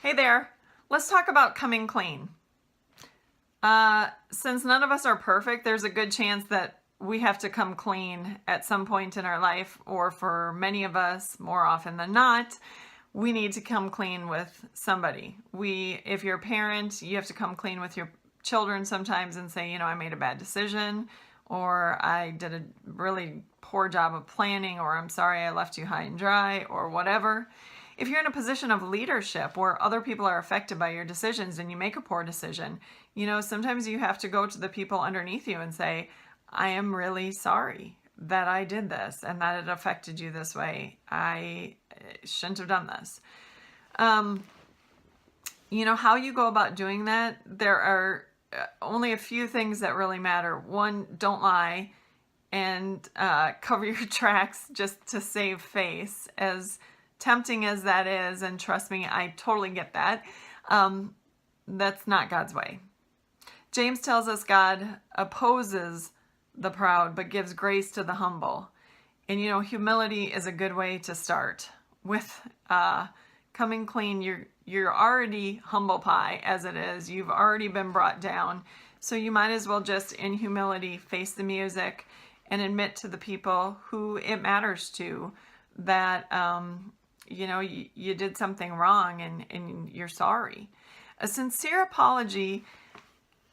Hey there, let's talk about coming clean. Since none of us are perfect, there's a good chance that we have to come clean at some point in our life, or for many of us, more often than not, we need to come clean with somebody. If you're a parent, you have to come clean with your children sometimes and say, I made a bad decision, or I did a really poor job of planning, or I'm sorry I left you high and dry, or whatever. If you're in a position of leadership where other people are affected by your decisions and you make a poor decision, sometimes you have to go to the people underneath you and say, I am really sorry that I did this and that it affected you this way. I shouldn't have done this. How you go about doing that, there are only a few things that really matter. One, don't lie and cover your tracks just to save face, as tempting as that is, and trust me, I totally get that. That's not God's way. James tells us God opposes the proud, but gives grace to the humble. And humility is a good way to start. With coming clean, you're already humble pie as it is. You've already been brought down. So you might as well just, in humility, face the music and admit to the people who it matters to that you did something wrong and you're sorry. A sincere apology,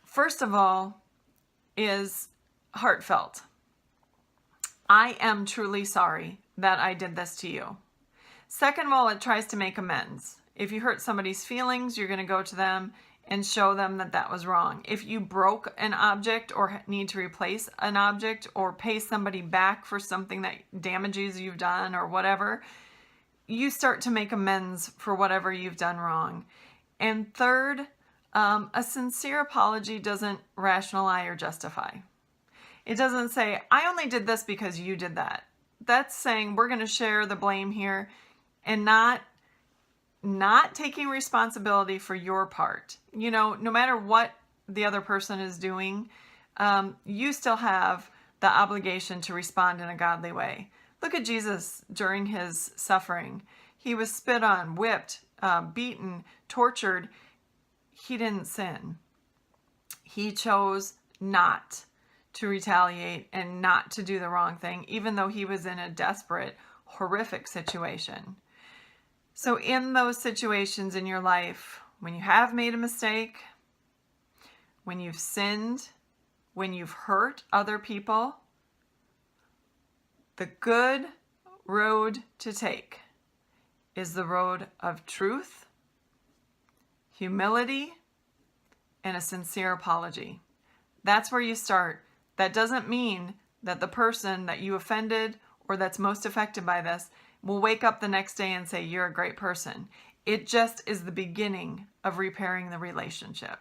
first of all, is heartfelt. I am truly sorry that I did this to you. Second of all, it tries to make amends. If you hurt somebody's feelings, you're going to go to them and show them that that was wrong. If you broke an object or need to replace an object or pay somebody back for something that damages you've done or whatever, you start to make amends for whatever you've done wrong. And third, a sincere apology doesn't rationalize or justify. It doesn't say, I only did this because you did that. That's saying we're going to share the blame here and not taking responsibility for your part. No matter what the other person is doing, you still have the obligation to respond in a godly way. Look at Jesus during his suffering. He was spit on, whipped, beaten, tortured. He didn't sin. He chose not to retaliate and not to do the wrong thing, even though he was in a desperate, horrific situation. So in those situations in your life, when you have made a mistake, when you've sinned, when you've hurt other people, the good road to take is the road of truth, humility, and a sincere apology. That's where you start. That doesn't mean that the person that you offended or that's most affected by this will wake up the next day and say, you're a great person. It just is the beginning of repairing the relationship.